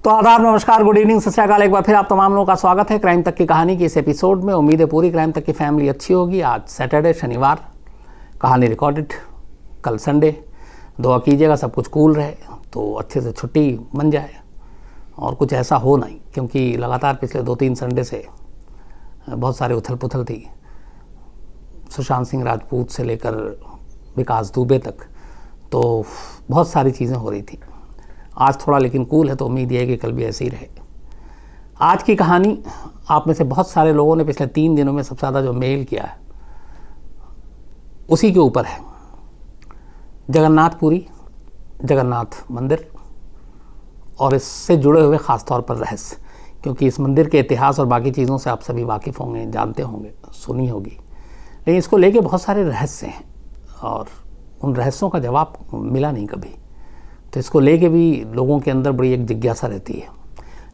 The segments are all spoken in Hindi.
तो आदाब, नमस्कार, गुड इवनिंग, सत श्री अकाल। एक बार फिर आप तमाम लोगों का स्वागत है क्राइम तक की कहानी की इस एपिसोड में। उम्मीद है पूरी क्राइम तक की फैमिली अच्छी होगी। आज सैटरडे, शनिवार, कहानी रिकॉर्डेड, कल संडे। दुआ कीजिएगा सब कुछ कूल रहे तो अच्छे से छुट्टी बन जाए और कुछ ऐसा हो नहीं, क्योंकि लगातार पिछले 2-3 संडे से बहुत सारे उथल पुथल थी। सुशांत सिंह राजपूत से लेकर विकास दुबे तक, तो बहुत सारी चीज़ें हो रही थी। आज थोड़ा लेकिन कूल है, तो उम्मीद ये है कि कल भी ऐसे ही रहे। आज की कहानी आप में से बहुत सारे लोगों ने पिछले 3 दिनों में सबसे ज़्यादा जो मेल किया है उसी के ऊपर है। जगन्नाथपुरी, जगन्नाथ मंदिर और इससे जुड़े हुए ख़ास तौर पर रहस्य, क्योंकि इस मंदिर के इतिहास और बाकी चीज़ों से आप सभी वाकिफ़ होंगे, जानते होंगे, सुनी होगी, लेकिन इसको लेके बहुत सारे रहस्य हैं और उन रहस्यों का जवाब मिला नहीं कभी। तो इसको लेके भी लोगों के अंदर बड़ी एक जिज्ञासा रहती है।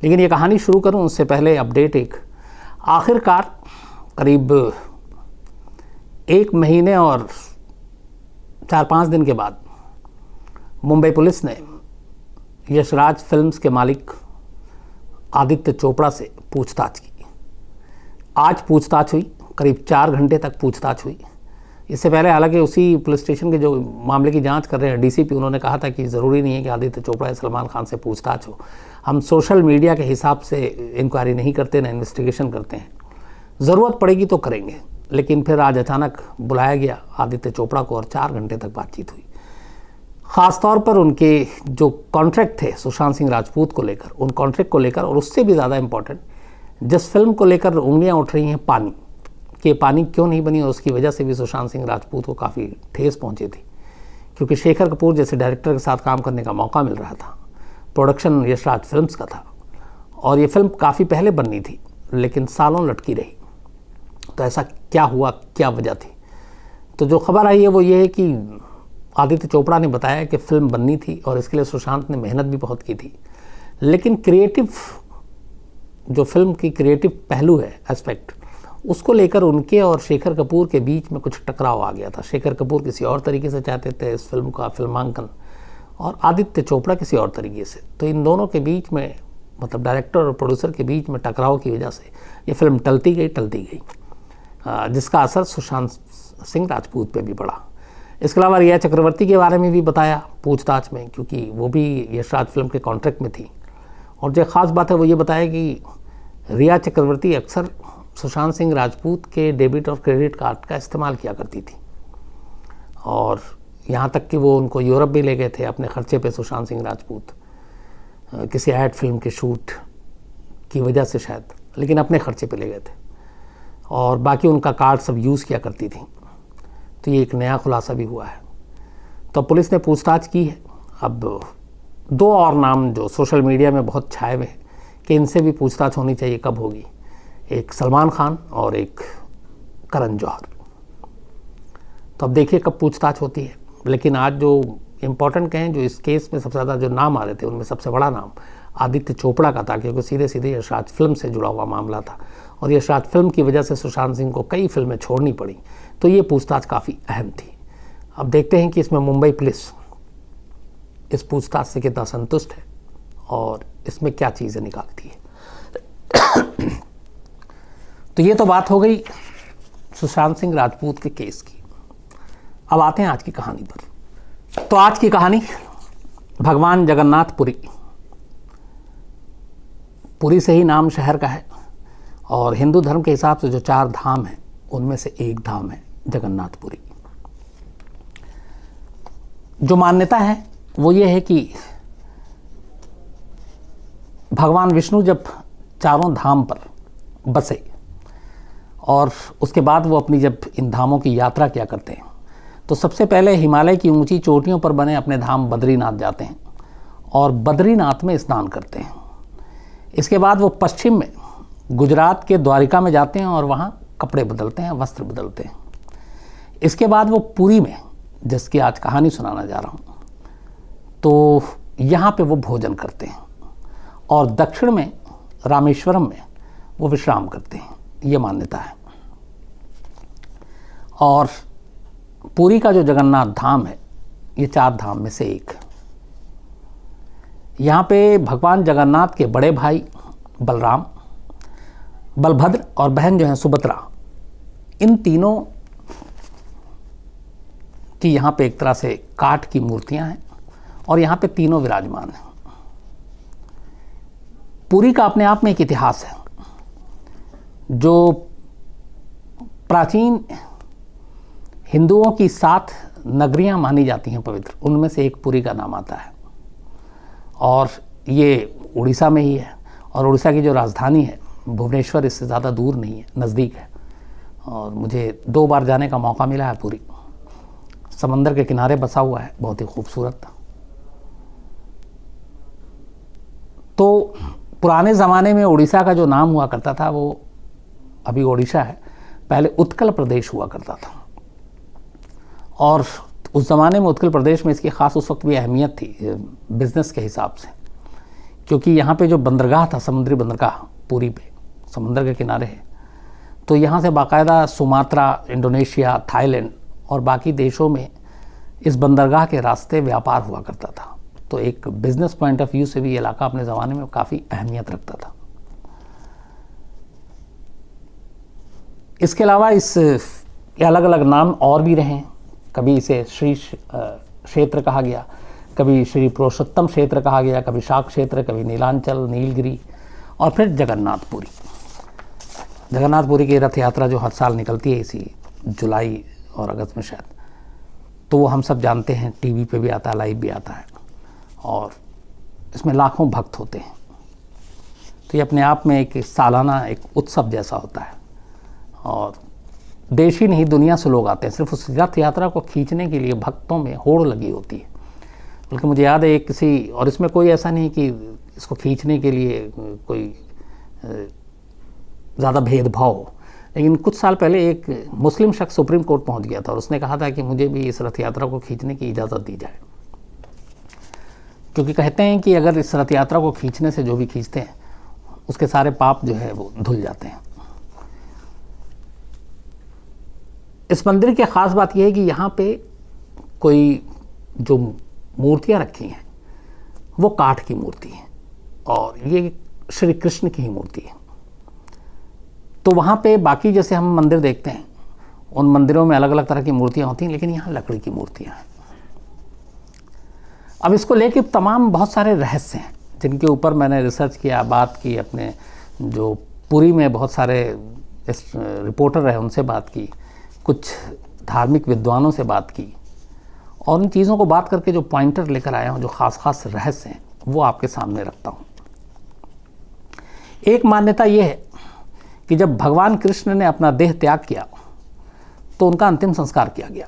लेकिन ये कहानी शुरू करूं उससे पहले अपडेट एक। आखिरकार करीब 1 महीने और 4-5 दिन के बाद मुंबई पुलिस ने यशराज फिल्म्स के मालिक आदित्य चोपड़ा से पूछताछ की। आज पूछताछ हुई, करीब 4 घंटे तक पूछताछ हुई। इससे पहले हालांकि उसी पुलिस स्टेशन के जो मामले की जांच कर रहे हैं डीसीपी, उन्होंने कहा था कि ज़रूरी नहीं है कि आदित्य चोपड़ा या सलमान खान से पूछताछ हो। हम सोशल मीडिया के हिसाब से इंक्वायरी नहीं करते, ना इन्वेस्टिगेशन करते हैं। ज़रूरत पड़ेगी तो करेंगे। लेकिन फिर आज अचानक बुलाया गया आदित्य चोपड़ा को और 4 घंटे तक बातचीत हुई। ख़ास तौर पर उनके जो कॉन्ट्रैक्ट थे सुशांत सिंह राजपूत को लेकर, उन कॉन्ट्रैक्ट को लेकर, और उससे भी ज़्यादा इम्पॉर्टेंट जिस फिल्म को लेकर उंगलियाँ उठ रही हैं पानी, कि पानी क्यों नहीं बनी, और उसकी वजह से भी सुशांत सिंह राजपूत को काफ़ी ठेस पहुंची थी, क्योंकि शेखर कपूर जैसे डायरेक्टर के साथ काम करने का मौका मिल रहा था। प्रोडक्शन यशराज फिल्म्स का था और ये फिल्म काफ़ी पहले बननी थी, लेकिन सालों लटकी रही। तो ऐसा क्या हुआ, क्या वजह थी? तो जो खबर आई है वो ये है कि आदित्य चोपड़ा ने बताया कि फ़िल्म बननी थी और इसके लिए सुशांत ने मेहनत भी बहुत की थी, लेकिन क्रिएटिव जो फिल्म की क्रिएटिव पहलू है, एस्पेक्ट, उसको लेकर उनके और शेखर कपूर के बीच में कुछ टकराव आ गया था। शेखर कपूर किसी और तरीके से चाहते थे इस फिल्म का फिल्मांकन और आदित्य चोपड़ा किसी और तरीके से। तो इन दोनों के बीच में, मतलब डायरेक्टर और प्रोड्यूसर के बीच में टकराव की वजह से ये फिल्म टलती गई, जिसका असर सुशांत सिंह राजपूत पे भी पड़ा। इसके अलावा रिया चक्रवर्ती के बारे में भी बताया पूछताछ में, क्योंकि वो भी यशराज फिल्म के कॉन्ट्रैक्ट में थी। और जो ख़ास बात है वो ये बताया कि रिया चक्रवर्ती अक्सर सुशांत सिंह राजपूत के डेबिट और क्रेडिट कार्ड का इस्तेमाल किया करती थी, और यहाँ तक कि वो उनको यूरोप भी ले गए थे अपने ख़र्चे पे सुशांत सिंह राजपूत, किसी ऐड फिल्म के शूट की वजह से शायद, लेकिन अपने ख़र्चे पे ले गए थे और बाकी उनका कार्ड सब यूज़ किया करती थी। तो ये एक नया खुलासा भी हुआ है। तो पुलिस ने पूछताछ की है। अब 2 और नाम जो सोशल मीडिया में बहुत छाए हुए हैं कि इनसे भी पूछताछ होनी चाहिए, कब होगी, एक सलमान खान और एक करण जौहर। तो अब देखिए कब पूछताछ होती है। लेकिन आज जो इम्पोर्टेंट कहें, जो इस केस में सबसे ज़्यादा जो नाम आ रहे थे उनमें सबसे बड़ा नाम आदित्य चोपड़ा का था, क्योंकि सीधे सीधे यशराज फिल्म से जुड़ा हुआ मामला था और यशराज फिल्म की वजह से सुशांत सिंह को कई फिल्में छोड़नी पड़ी। तो ये पूछताछ काफ़ी अहम थी। अब देखते हैं कि इसमें मुंबई पुलिस इस पूछताछ से कितना संतुष्ट है और इसमें क्या चीज़ें निकालती है। तो ये तो बात हो गई सुशांत सिंह राजपूत के केस की। अब आते हैं आज की कहानी पर। तो आज की कहानी भगवान जगन्नाथपुरी, पुरी से ही नाम शहर का है और हिंदू धर्म के हिसाब से जो 4 धाम हैं उनमें से एक धाम है जगन्नाथपुरी। जो मान्यता है वो ये है कि भगवान विष्णु जब चारों धाम पर बसे और उसके बाद वो अपनी जब इन धामों की यात्रा किया करते हैं, तो सबसे पहले हिमालय की ऊंची चोटियों पर बने अपने धाम बद्रीनाथ जाते हैं और बद्रीनाथ में स्नान करते हैं। इसके बाद वो पश्चिम में गुजरात के द्वारिका में जाते हैं और वहाँ कपड़े बदलते हैं, वस्त्र बदलते हैं। इसके बाद वो पुरी में, जिसकी आज कहानी सुनाना जा रहा हूँ, तो यहाँ पे वो भोजन करते हैं और दक्षिण में रामेश्वरम में वो विश्राम करते हैं। ये मान्यता है। और पुरी का जो जगन्नाथ धाम है ये 4 धाम में से एक है। यहाँ पे भगवान जगन्नाथ के बड़े भाई बलराम, बलभद्र और बहन जो हैं सुभद्रा, इन तीनों की यहाँ पे एक तरह से काठ की मूर्तियाँ हैं और यहाँ पे तीनों विराजमान हैं। पुरी का अपने आप में एक इतिहास है। जो प्राचीन हिंदुओं की 7 नगरियाँ मानी जाती हैं पवित्र, उनमें से एक पुरी का नाम आता है और ये उड़ीसा में ही है। और उड़ीसा की जो राजधानी है भुवनेश्वर इससे ज़्यादा दूर नहीं है, नज़दीक है। और मुझे 2 बार जाने का मौका मिला है पुरी। समंदर के किनारे बसा हुआ है, बहुत ही खूबसूरत। तो पुराने ज़माने में उड़ीसा का जो नाम हुआ करता था वो अभी ओडिशा है, पहले उत्कल प्रदेश हुआ करता था। और उस ज़माने में उत्कल प्रदेश में इसकी ख़ास उस वक्त भी अहमियत थी बिज़नेस के हिसाब से, क्योंकि यहाँ पे जो बंदरगाह था, समुद्री बंदरगाह पुरी पे समंदर के किनारे है, तो यहाँ से बाकायदा सुमात्रा, इंडोनेशिया, थाईलैंड और बाकी देशों में इस बंदरगाह के रास्ते व्यापार हुआ करता था। तो एक बिज़नेस पॉइंट ऑफ व्यू से भी ये इलाका अपने ज़माने में काफ़ी अहमियत रखता था। इसके अलावा इस अलग अलग नाम और भी रहे हैं। कभी इसे श्री क्षेत्र कहा गया, कभी श्री पुरुषोत्तम क्षेत्र कहा गया, कभी शाक क्षेत्र, कभी नीलांचल, नीलगिरी और फिर जगन्नाथपुरी। जगन्नाथपुरी की रथ यात्रा जो हर साल निकलती है इसी जुलाई और अगस्त में शायद, तो वो हम सब जानते हैं, टीवी पे भी आता है, लाइव भी आता है और इसमें लाखों भक्त होते हैं। तो ये अपने आप में एक सालाना एक उत्सव जैसा होता है और देश ही नहीं दुनिया से लोग आते हैं सिर्फ उस रथ यात्रा को खींचने के लिए। भक्तों में होड़ लगी होती है। बल्कि मुझे याद है एक किसी, और इसमें कोई ऐसा नहीं कि इसको खींचने के लिए कोई ज़्यादा भेदभाव हो, लेकिन कुछ साल पहले एक मुस्लिम शख्स सुप्रीम कोर्ट पहुंच गया था और उसने कहा था कि मुझे भी इस रथ यात्रा को खींचने की इजाज़त दी जाए, क्योंकि कहते हैं कि अगर इस रथ यात्रा को खींचने से जो भी खींचते हैं उसके सारे पाप जो है वो धुल जाते हैं। इस मंदिर की ख़ास बात यह है कि यहाँ पे कोई जो मूर्तियाँ रखी हैं वो काठ की मूर्ति है और ये श्री कृष्ण की ही मूर्ति है। तो वहाँ पे बाकी जैसे हम मंदिर देखते हैं उन मंदिरों में अलग अलग तरह की मूर्तियाँ होती हैं, लेकिन यहाँ लकड़ी की मूर्तियाँ हैं। अब इसको लेके तमाम बहुत सारे रहस्य हैं जिनके ऊपर मैंने रिसर्च किया, बात की, अपने जो पुरी में बहुत सारे रिपोर्टर रहे उनसे बात की, कुछ धार्मिक विद्वानों से बात की और उन चीज़ों को बात करके जो पॉइंटर लेकर आया हूँ, जो ख़ास रहस्य हैं, वो आपके सामने रखता हूँ। एक मान्यता ये है कि जब भगवान कृष्ण ने अपना देह त्याग किया तो उनका अंतिम संस्कार किया गया,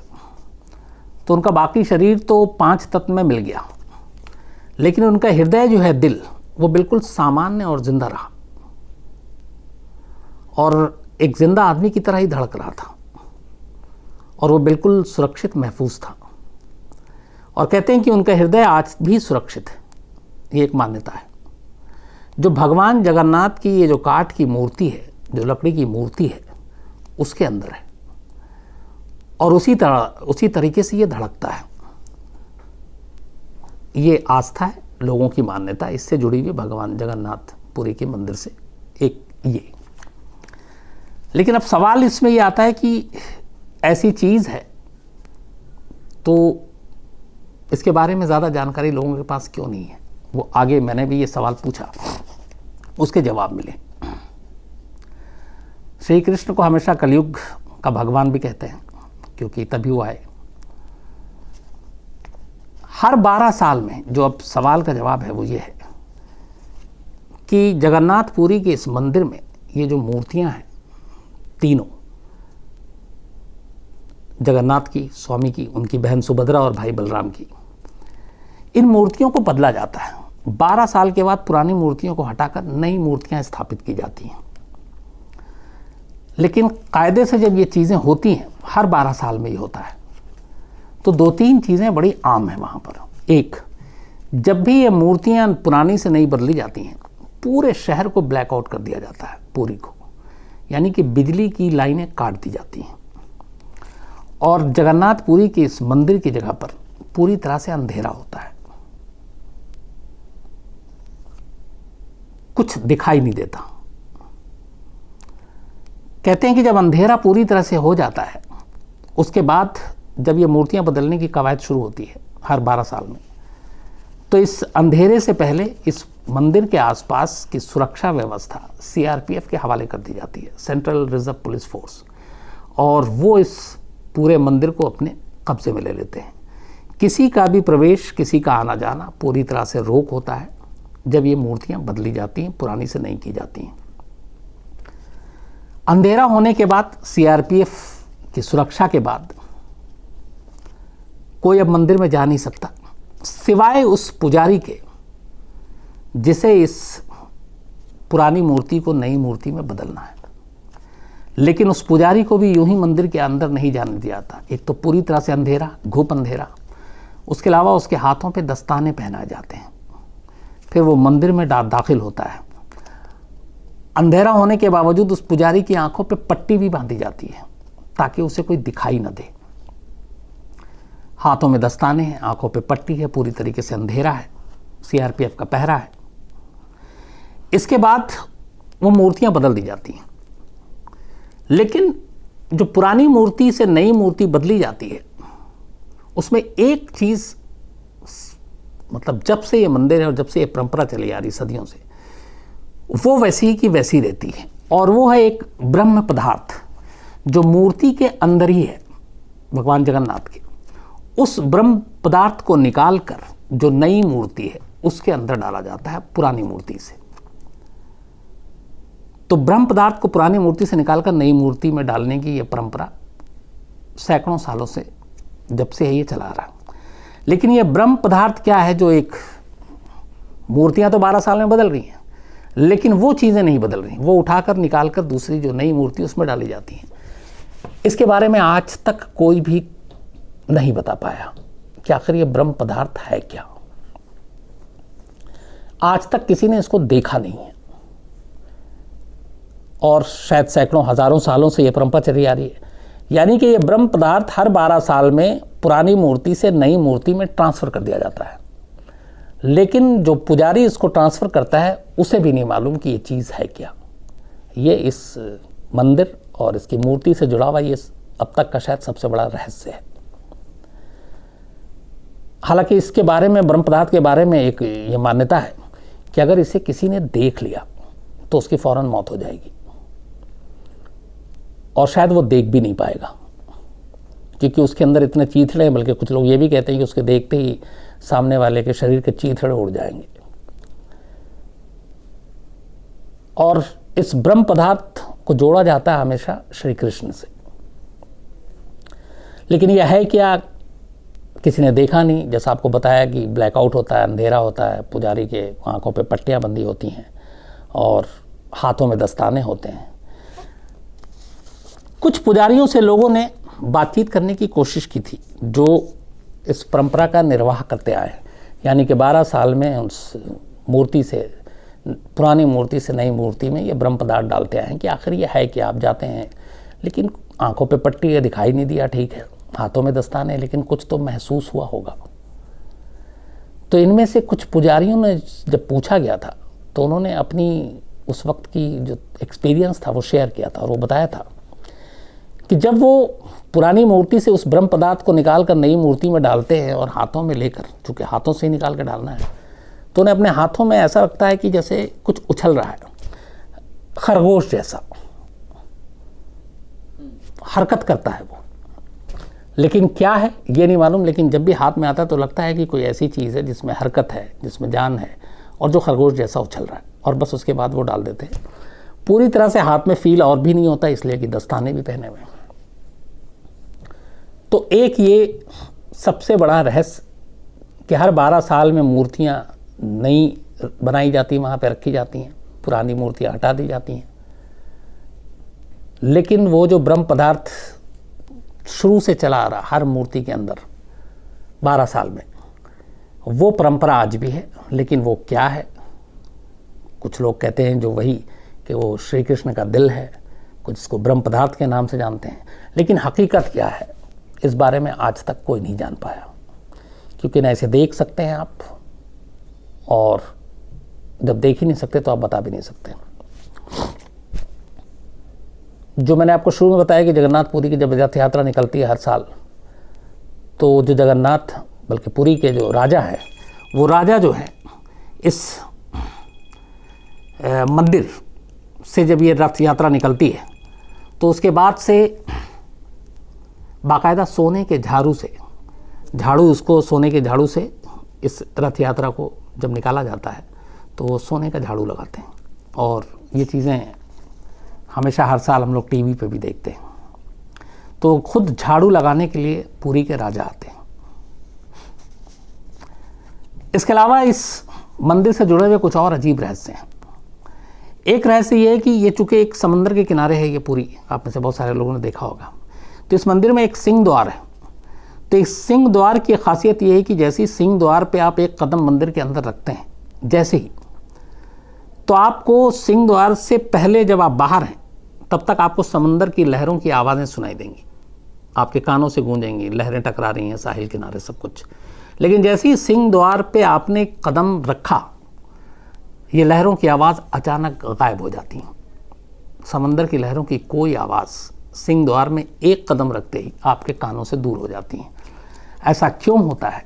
तो उनका बाकी शरीर तो 5 तत्व में मिल गया, लेकिन उनका हृदय जो है, दिल, वो बिल्कुल सामान्य और जिंदा रहा और एक जिंदा आदमी की तरह ही धड़क रहा था और वो बिल्कुल सुरक्षित महफूज था। और कहते हैं कि उनका हृदय आज भी सुरक्षित है। ये एक मान्यता है। जो भगवान जगन्नाथ की ये जो काठ की मूर्ति है, जो लकड़ी की मूर्ति है, उसके अंदर है और उसी तरीके से ये धड़कता है। ये आस्था है, लोगों की मान्यता, इससे जुड़ी हुई भगवान जगन्नाथ पुरी के मंदिर से एक ये। लेकिन अब सवाल इसमें ये आता है कि ऐसी चीज़ है तो इसके बारे में ज़्यादा जानकारी लोगों के पास क्यों नहीं है। वो आगे मैंने भी ये सवाल पूछा, उसके जवाब मिले। श्री कृष्ण को हमेशा कलयुग का भगवान भी कहते हैं क्योंकि तभी वो आए। हर 12 साल में जो अब सवाल का जवाब है वो ये है कि जगन्नाथपुरी के इस मंदिर में ये जो मूर्तियां हैं तीनों, जगन्नाथ की, स्वामी की, उनकी बहन सुभद्रा और भाई बलराम की, इन मूर्तियों को बदला जाता है। 12 साल के बाद पुरानी मूर्तियों को हटाकर नई मूर्तियां स्थापित की जाती हैं। लेकिन कायदे से जब ये चीज़ें होती हैं, हर 12 साल में ही होता है, तो 2-3 चीज़ें बड़ी आम हैं वहाँ पर। एक, जब भी ये मूर्तियाँ पुरानी से नई बदली जाती हैं, पूरे शहर को ब्लैकआउट कर दिया जाता है, पूरी को, यानी कि बिजली की लाइनें काट दी जाती हैं और जगन्नाथपुरी के इस मंदिर की जगह पर पूरी तरह से अंधेरा होता है। कुछ दिखाई नहीं देता। कहते हैं कि जब अंधेरा पूरी तरह से हो जाता है, उसके बाद जब ये मूर्तियां बदलने की कवायद शुरू होती है हर 12 साल में, तो इस अंधेरे से पहले इस मंदिर के आसपास की सुरक्षा व्यवस्था सीआरपीएफ के हवाले कर दी जाती है, सेंट्रल रिजर्व पुलिस फोर्स, और वो इस पूरे मंदिर को अपने कब्जे में ले लेते हैं। किसी का भी प्रवेश, किसी का आना जाना पूरी तरह से रोक होता है जब ये मूर्तियां बदली जाती हैं, पुरानी से नई की जाती हैं। अंधेरा होने के बाद, सीआरपीएफ की सुरक्षा के बाद, कोई अब मंदिर में जा नहीं सकता सिवाय उस पुजारी के जिसे इस पुरानी मूर्ति को नई मूर्ति में बदलना है। लेकिन उस पुजारी को भी यूं ही मंदिर के अंदर नहीं जाने दिया जाता। एक तो पूरी तरह से अंधेरा, घुप अंधेरा, उसके अलावा उसके हाथों पे दस्ताने पहनाए जाते हैं। फिर वो मंदिर में दाखिल होता है। अंधेरा होने के बावजूद उस पुजारी की आंखों पे पट्टी भी बांधी जाती है ताकि उसे कोई दिखाई न दे। हाथों में दस्ताने हैं, आंखों पे पट्टी है, पूरी तरीके से अंधेरा है, सीआरपीएफ का पहरा है। इसके बाद वो मूर्तियां बदल दी जाती हैं। लेकिन जो पुरानी मूर्ति से नई मूर्ति बदली जाती है, उसमें एक चीज, मतलब जब से ये मंदिर है और जब से ये परंपरा चली आ रही सदियों से, वो वैसी की वैसी रहती है, और वो है एक ब्रह्म पदार्थ जो मूर्ति के अंदर ही है, भगवान जगन्नाथ के। उस ब्रह्म पदार्थ को निकालकर जो नई मूर्ति है उसके अंदर डाला जाता है पुरानी मूर्ति से। तो ब्रह्म पदार्थ को पुरानी मूर्ति से निकालकर नई मूर्ति में डालने की यह परंपरा सैकड़ों सालों से, जब से है, ये चला रहा। लेकिन ये ब्रह्म पदार्थ क्या है जो एक, मूर्तियां तो 12 साल में बदल रही हैं, लेकिन वो चीज़ें नहीं बदल रही, वो उठाकर निकालकर दूसरी जो नई मूर्ति उसमें डाली जाती हैं। इसके बारे में आज तक कोई भी नहीं बता पाया कि आखिर ये ब्रह्म पदार्थ है क्या। आज तक किसी ने इसको देखा नहीं है, और शायद सैकड़ों हजारों सालों से यह परंपरा चली आ रही है। यानी कि यह ब्रह्म पदार्थ हर 12 साल में पुरानी मूर्ति से नई मूर्ति में ट्रांसफर कर दिया जाता है। लेकिन जो पुजारी इसको ट्रांसफर करता है उसे भी नहीं मालूम कि ये चीज़ है क्या। ये इस मंदिर और इसकी मूर्ति से जुड़ा हुआ ये अब तक का शायद सबसे बड़ा रहस्य है। हालांकि इसके बारे में, ब्रह्म पदार्थ के बारे में एक ये मान्यता है कि अगर इसे किसी ने देख लिया तो उसकी फौरन मौत हो जाएगी, और शायद वो देख भी नहीं पाएगा, क्योंकि उसके अंदर इतने चीथड़े हैं। बल्कि कुछ लोग ये भी कहते हैं कि उसके देखते ही सामने वाले के शरीर के चीथड़े उड़ जाएंगे। और इस ब्रह्म पदार्थ को जोड़ा जाता है हमेशा श्री कृष्ण से। लेकिन यह है क्या, किसी ने देखा नहीं। जैसा आपको बताया कि ब्लैकआउट होता है, अंधेरा होता है, पुजारी के आंखों पे पट्टियां बंधी होती हैं और हाथों में दस्ताने होते हैं। कुछ पुजारियों से लोगों ने बातचीत करने की कोशिश की थी जो इस परंपरा का निर्वाह करते आए, यानी कि 12 साल में उस मूर्ति से, पुरानी मूर्ति से नई मूर्ति में ये ब्रह्म पदार्थ डालते आए हैं कि आखिर ये है कि आप जाते हैं, लेकिन आंखों पे पट्टी है, दिखाई नहीं दिया, ठीक है, हाथों में दस्ताने है, लेकिन कुछ तो महसूस हुआ होगा। तो इनमें से कुछ पुजारियों ने जब पूछा गया था तो उन्होंने अपनी उस वक्त की जो एक्सपीरियंस था वो शेयर किया था, और वो बताया था कि जब वो पुरानी मूर्ति से उस ब्रह्म पदार्थ को निकाल कर नई मूर्ति में डालते हैं और हाथों में लेकर, चूँकि हाथों से ही निकाल कर डालना है, तो उन्हें अपने हाथों में ऐसा लगता है कि जैसे कुछ उछल रहा है, खरगोश जैसा हरकत करता है वो। लेकिन क्या है ये नहीं मालूम, लेकिन जब भी हाथ में आता है तो लगता है कि कोई ऐसी चीज़ है जिसमें हरकत है, जिसमें जान है, और जो खरगोश जैसा उछल रहा है, और बस उसके बाद वो डाल देते हैं। पूरी तरह से हाथ में फील और भी नहीं होता, इसलिए कि दस्ताने भी पहने हुए हैं। तो एक ये सबसे बड़ा रहस्य कि हर 12 साल में मूर्तियां नई बनाई जाती, वहाँ पे रखी जाती हैं, पुरानी मूर्तियां हटा दी जाती हैं। लेकिन वो जो ब्रह्म पदार्थ शुरू से चला आ रहा हर मूर्ति के अंदर 12 साल में, वो परंपरा आज भी है। लेकिन वो क्या है, कुछ लोग कहते हैं जो वही कि वो श्री कृष्ण का दिल है, कुछ इसको ब्रह्म पदार्थ के नाम से जानते हैं। लेकिन हकीकत क्या है, इस बारे में आज तक कोई नहीं जान पाया, क्योंकि ना इसे देख सकते हैं आप, और जब देख ही नहीं सकते तो आप बता भी नहीं सकते। जो मैंने आपको शुरू में बताया कि जगन्नाथपुरी की जब रथ यात्रा निकलती है हर साल, तो जो जगन्नाथ बल्कि पुरी के जो राजा है, वो राजा जो है इस मंदिर से जब ये रथ यात्रा निकलती है तो उसके बाद से बाकायदा सोने के झाड़ू उसको सोने के झाड़ू से इस रथ यात्रा को जब निकाला जाता है तो वो सोने का झाड़ू लगाते हैं। और ये चीज़ें हमेशा हर साल हम लोग टीवी पे भी देखते हैं। तो खुद झाड़ू लगाने के लिए पुरी के राजा आते हैं। इसके अलावा इस मंदिर से जुड़े हुए कुछ और अजीब रहस्य हैं। एक रहस्य ये है कि ये चूँकि एक समंदर के किनारे है, ये पुरी, आप में से बहुत सारे लोगों ने देखा होगा, तो इस मंदिर में एक सिंह द्वार है। तो इस सिंह द्वार की खासियत ये है कि जैसे ही सिंह द्वार पे आप एक कदम मंदिर के अंदर रखते हैं, जैसे ही, तो आपको सिंह द्वार से पहले जब आप बाहर हैं तब तक आपको समंदर की लहरों की आवाज़ें सुनाई देंगी, आपके कानों से गूंजेंगी, लहरें टकरा रही हैं साहिल किनारे, सब कुछ। लेकिन जैसे ही सिंह द्वार पे आपने कदम रखा, ये लहरों की आवाज़ अचानक गायब हो जाती हैं। समंदर की लहरों की कोई आवाज़ सिंह द्वार में एक कदम रखते ही आपके कानों से दूर हो जाती हैं। ऐसा क्यों होता है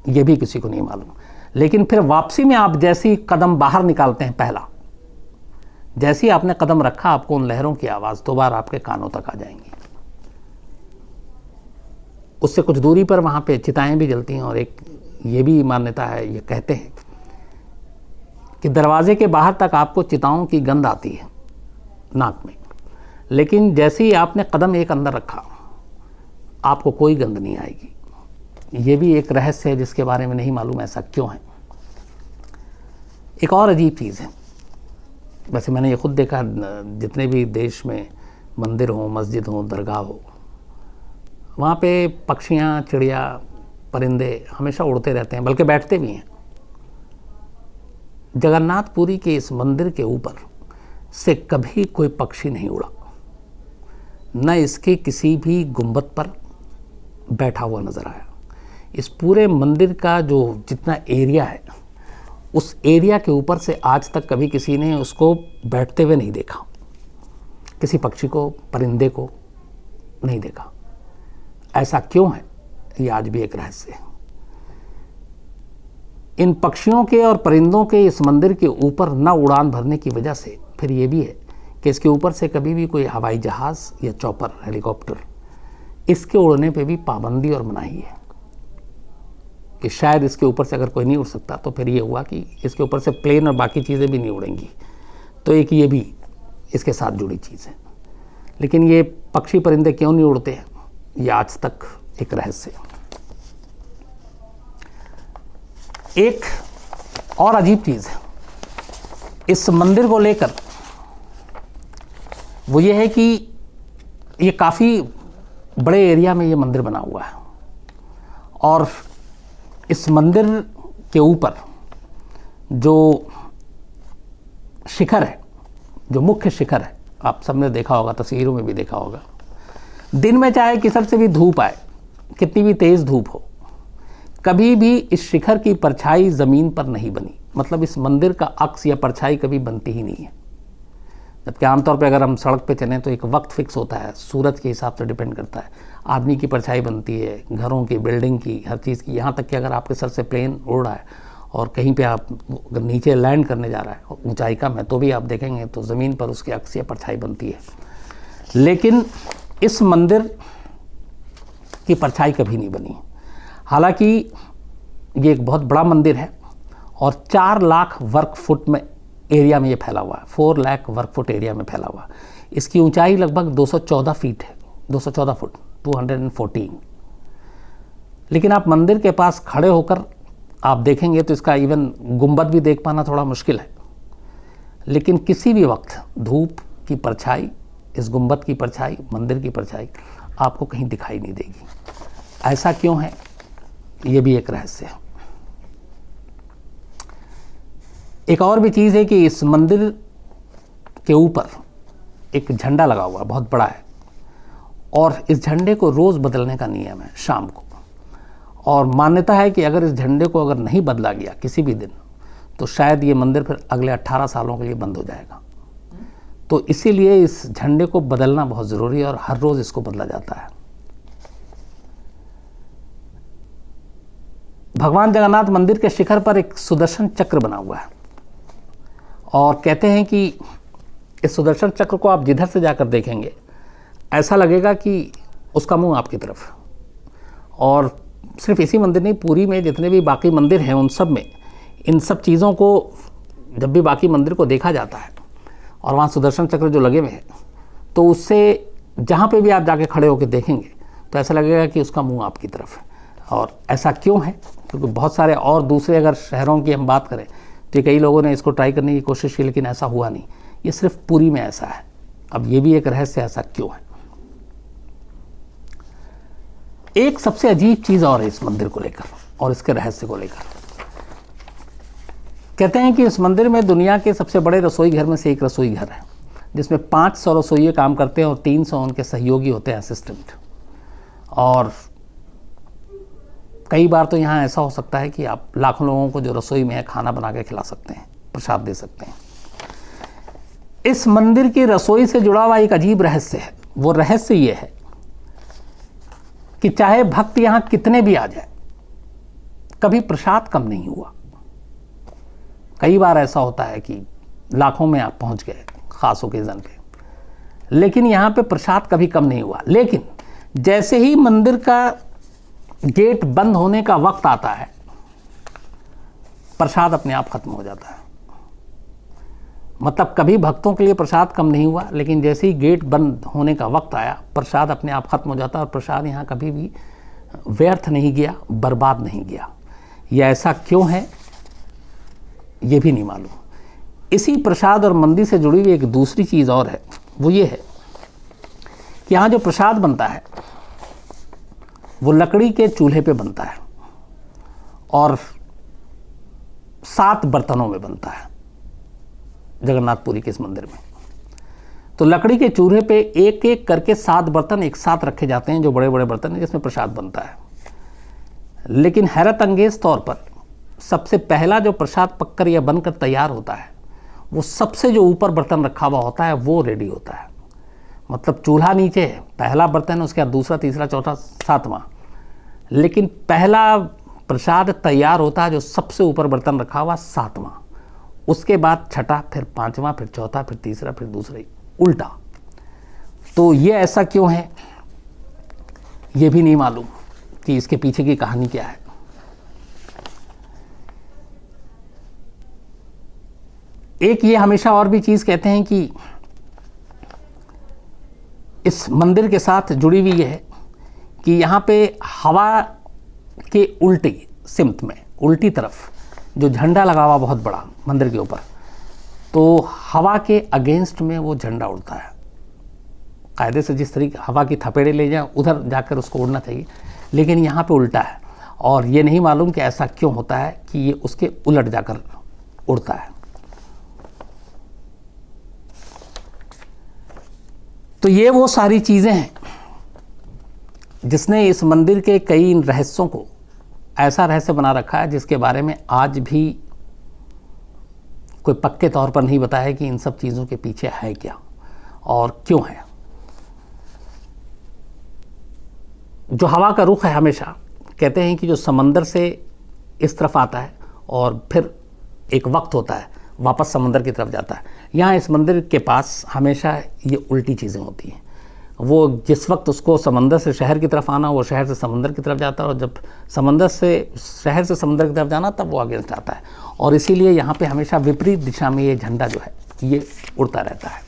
ये भी किसी को नहीं मालूम। लेकिन फिर वापसी में आप जैसे ही कदम बाहर निकालते हैं, पहला जैसे ही आपने कदम रखा, आपको उन लहरों की आवाज़ दोबारा आपके कानों तक आ जाएंगी। उससे कुछ दूरी पर वहाँ पे चिताएं भी जलती हैं। और एक ये भी मान्यता है, ये कहते हैं कि दरवाजे के बाहर तक आपको चिताओं की गंध आती है नाक में, लेकिन जैसे ही आपने कदम एक अंदर रखा, आपको कोई गंध नहीं आएगी। ये भी एक रहस्य है जिसके बारे में नहीं मालूम ऐसा क्यों है। एक और अजीब चीज़ है, वैसे मैंने ये खुद देखा, जितने भी देश में मंदिर हो, मस्जिद हो, दरगाह हो, वहाँ पे पक्षियाँ, चिड़िया, परिंदे हमेशा उड़ते रहते हैं, बल्कि बैठते भी हैं। जगन्नाथपुरी के इस मंदिर के ऊपर से कभी कोई पक्षी नहीं उड़ा, न इसके किसी भी गुंबद पर बैठा हुआ नज़र आया। इस पूरे मंदिर का जो जितना एरिया है, उस एरिया के ऊपर से आज तक कभी किसी ने उसको बैठते हुए नहीं देखा, किसी पक्षी को, परिंदे को नहीं देखा। ऐसा क्यों है, ये आज भी एक रहस्य है। इन पक्षियों के और परिंदों के इस मंदिर के ऊपर न उड़ान भरने की वजह से फिर ये भी है कि इसके ऊपर से कभी भी कोई हवाई जहाज़ या चॉपर, हेलीकॉप्टर, इसके उड़ने पे भी पाबंदी और मनाही है कि शायद इसके ऊपर से अगर कोई नहीं उड़ सकता तो फिर ये हुआ कि इसके ऊपर से प्लेन और बाकी चीज़ें भी नहीं उड़ेंगी। तो एक ये भी इसके साथ जुड़ी चीज़ है। लेकिन ये पक्षी परिंदे क्यों नहीं उड़ते हैं, ये आज तक एक रहस्य है। एक और अजीब चीज़ है इस मंदिर को लेकर, वो ये है कि ये काफ़ी बड़े एरिया में ये मंदिर बना हुआ है। और इस मंदिर के ऊपर जो शिखर है, जो मुख्य शिखर है, आप सबने देखा होगा, तस्वीरों में भी देखा होगा, दिन में चाहे किधर से भी धूप आए, कितनी भी तेज़ धूप हो, कभी भी इस शिखर की परछाई ज़मीन पर नहीं बनी। मतलब इस मंदिर का अक्स या परछाई कभी बनती ही नहीं है। जबकि आमतौर पे अगर हम सड़क पे चलें तो एक वक्त फिक्स होता है, सूरज के हिसाब से डिपेंड करता है, आदमी की परछाई बनती है, घरों की, बिल्डिंग की, हर चीज़ की। यहाँ तक कि अगर आपके सर से प्लेन उड़ रहा है और कहीं पे आप अगर नीचे लैंड करने जा रहा है, ऊंचाई कम है, तो भी आप देखेंगे तो ज़मीन पर उसकी अक्स या परछाई बनती है। लेकिन इस मंदिर की परछाई कभी नहीं बनी। हालांकि ये एक बहुत बड़ा मंदिर है और 4 लाख वर्ग फुट में एरिया में ये फैला हुआ है, 4 लाख वर्ग फुट एरिया में फैला हुआ है। इसकी ऊंचाई लगभग 214 फीट है, 214 फुट, 214। लेकिन आप मंदिर के पास खड़े होकर आप देखेंगे तो इसका इवन गुंबद भी देख पाना थोड़ा मुश्किल है। लेकिन किसी भी वक्त धूप की परछाई, इस गुंबद की परछाई, मंदिर की परछाई आपको कहीं दिखाई नहीं देगी। ऐसा क्यों है, ये भी एक रहस्य है। एक और भी चीज़ है कि इस मंदिर के ऊपर एक झंडा लगा हुआ, बहुत बड़ा है, और इस झंडे को रोज़ बदलने का नियम है शाम को। और मान्यता है कि अगर इस झंडे को अगर नहीं बदला गया किसी भी दिन, तो शायद ये मंदिर फिर अगले 18 सालों के लिए बंद हो जाएगा। तो इसीलिए इस झंडे को बदलना बहुत ज़रूरी है और हर रोज़ इसको बदला जाता है। भगवान जगन्नाथ मंदिर के शिखर पर एक सुदर्शन चक्र बना हुआ है और कहते हैं कि इस सुदर्शन चक्र को आप जिधर से जाकर देखेंगे ऐसा लगेगा कि उसका मुंह आपकी तरफ। और सिर्फ इसी मंदिर नहीं, पुरी में जितने भी बाकी मंदिर हैं उन सब में इन सब चीज़ों को जब भी बाकी मंदिर को देखा जाता है और वहाँ सुदर्शन चक्र जो लगे हुए हैं तो उससे जहाँ पे भी आप जाके खड़े होकर देखेंगे तो ऐसा लगेगा कि उसका मुंह आपकी तरफ है। और ऐसा क्यों है? क्योंकि बहुत सारे और दूसरे अगर शहरों की हम बात करें तो कई लोगों ने इसको ट्राई करने की कोशिश की लेकिन ऐसा हुआ नहीं। ये सिर्फ पुरी में ऐसा है। अब ये भी एक रहस्य, ऐसा क्यों है? एक सबसे अजीब चीज़ और है इस मंदिर को लेकर और इसके रहस्य को लेकर। कहते हैं कि इस मंदिर में दुनिया के सबसे बड़े रसोई घर में से एक रसोई घर है जिसमें 500 रसोइये काम करते हैं और 300 उनके सहयोगी होते हैं, असिस्टेंट। और कई बार तो यहाँ ऐसा हो सकता है कि आप लाखों लोगों को जो रसोई में है खाना बना के खिला सकते हैं, प्रसाद दे सकते हैं। इस मंदिर की रसोई से जुड़ा हुआ एक अजीब रहस्य है। वो रहस्य ये है कि चाहे भक्त यहाँ कितने भी आ जाए कभी प्रसाद कम नहीं हुआ। कई बार ऐसा होता है कि लाखों में आप पहुंच गए खास ओकेजन पे, लेकिन यहाँ पे प्रसाद कभी कम नहीं हुआ। लेकिन जैसे ही मंदिर का गेट बंद होने का वक्त आता है प्रसाद अपने आप खत्म हो जाता है। मतलब कभी भक्तों के लिए प्रसाद कम नहीं हुआ, लेकिन जैसे ही गेट बंद होने का वक्त आया प्रसाद अपने आप खत्म हो जाता है। और प्रसाद यहाँ कभी भी व्यर्थ नहीं गया, बर्बाद नहीं गया। यह ऐसा क्यों है ये भी नहीं मालूम। इसी प्रसाद और मंदिर से जुड़ी हुई एक दूसरी चीज़ और है, वो ये है कि यहाँ जो प्रसाद बनता है वो लकड़ी के चूल्हे पे बनता है और 7 बर्तनों में बनता है जगन्नाथपुरी के इस मंदिर में। तो लकड़ी के चूल्हे पे एक एक करके 7 बर्तन एक साथ रखे जाते हैं जो बड़े बड़े बर्तन हैं जिसमें प्रसाद बनता है। लेकिन हैरत अंगेज तौर पर सबसे पहला जो प्रसाद पककर या बनकर तैयार होता है वो सबसे जो ऊपर बर्तन रखा हुआ होता है वो रेडी होता है। मतलब चूल्हा नीचे है, पहला बर्तन, उसके बाद दूसरा, तीसरा, चौथा, 7वां, लेकिन पहला प्रसाद तैयार होता है जो सबसे ऊपर बर्तन रखा हुआ 7वां, उसके बाद छठा, फिर 5वां, फिर चौथा, फिर तीसरा, फिर दूसरा, उल्टा। तो ये ऐसा क्यों है ये भी नहीं मालूम कि इसके पीछे की कहानी क्या है। एक ये हमेशा और भी चीज़ कहते हैं कि इस मंदिर के साथ जुड़ी हुई है कि यहाँ पे हवा के उल्टी सिमत में, उल्टी तरफ जो झंडा लगा हुआ बहुत बड़ा मंदिर के ऊपर, तो हवा के अगेंस्ट में वो झंडा उड़ता है। कायदे से जिस तरीके हवा की थपेड़े ले जाए उधर जाकर उसको उड़ना चाहिए, लेकिन यहाँ पे उल्टा है। और ये नहीं मालूम कि ऐसा क्यों होता है कि ये उसके उलट जाकर उड़ता है। तो ये वो सारी चीज़ें हैं जिसने इस मंदिर के कई रहस्यों को ऐसा रहस्य बना रखा है जिसके बारे में आज भी कोई पक्के तौर पर नहीं बताया कि इन सब चीज़ों के पीछे है क्या और क्यों है। जो हवा का रुख है, हमेशा कहते हैं कि जो समंदर से इस तरफ आता है और फिर एक वक्त होता है वापस समंदर की तरफ जाता है। यहाँ इस मंदिर के पास हमेशा ये उल्टी चीज़ें होती हैं। वो जिस वक्त उसको समंदर से शहर की तरफ आना, वो शहर से समंदर की तरफ जाता है, और जब समंदर से शहर से समंदर की तरफ जाना तब वो अगेंस्ट आता है। और इसीलिए यहाँ पे हमेशा विपरीत दिशा में ये झंडा जो है ये उड़ता रहता है।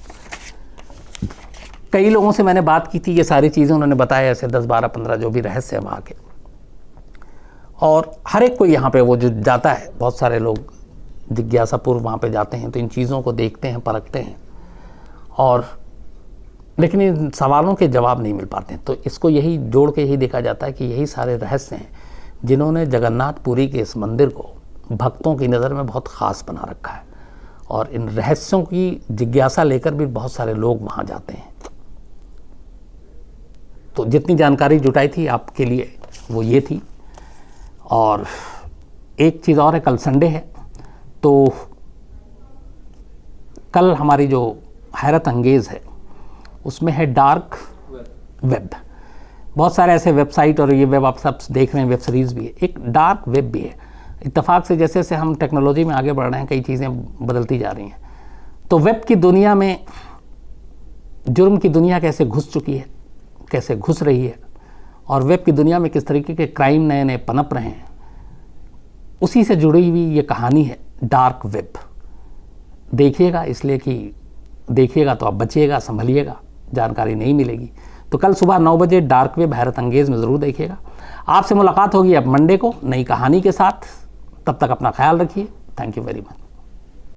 कई लोगों से मैंने बात की थी, ये सारी चीज़ें उन्होंने बताया, ऐसे 10, 12, 15 जो भी रहस्य है वहाँ के। और हर एक कोई यहाँ पे वो जो जाता है, बहुत सारे लोग जिज्ञासापूर्व वहाँ पे जाते हैं तो इन चीज़ों को देखते हैं, परखते हैं, और लेकिन इन सवालों के जवाब नहीं मिल पाते हैं। तो इसको यही जोड़ के यही देखा जाता है कि यही सारे रहस्य हैं जिन्होंने जगन्नाथपुरी के इस मंदिर को भक्तों की नज़र में बहुत ख़ास बना रखा है। और इन रहस्यों की जिज्ञासा लेकर भी बहुत सारे लोग वहाँ जाते हैं। तो जितनी जानकारी जुटाई थी आपके लिए वो ये थी। और एक चीज़ और है, कल संडे है तो कल हमारी जो हैरत अंगेज़ है उसमें है डार्क वेब। बहुत सारे ऐसे वेबसाइट और ये वेब आप सब देख रहे हैं, वेब सीरीज़ भी है, एक डार्क वेब भी है। इत्तेफाक से जैसे जैसे हम टेक्नोलॉजी में आगे बढ़ रहे हैं कई चीज़ें बदलती जा रही हैं। तो वेब की दुनिया में जुर्म की दुनिया कैसे घुस चुकी है, कैसे घुस रही है, और वेब की दुनिया में किस तरीके के क्राइम नए नए पनप रहे हैं, उसी से जुड़ी हुई ये कहानी है डार्क वेब। देखिएगा, इसलिए कि देखिएगा तो आप बचिएगा, संभलिएगा, जानकारी नहीं मिलेगी। तो कल सुबह 9 बजे डार्क वेब हैरत अंगेज़ में ज़रूर देखिएगा। आपसे मुलाकात होगी अब मंडे को नई कहानी के साथ। तब तक अपना ख्याल रखिए। Thank you very much.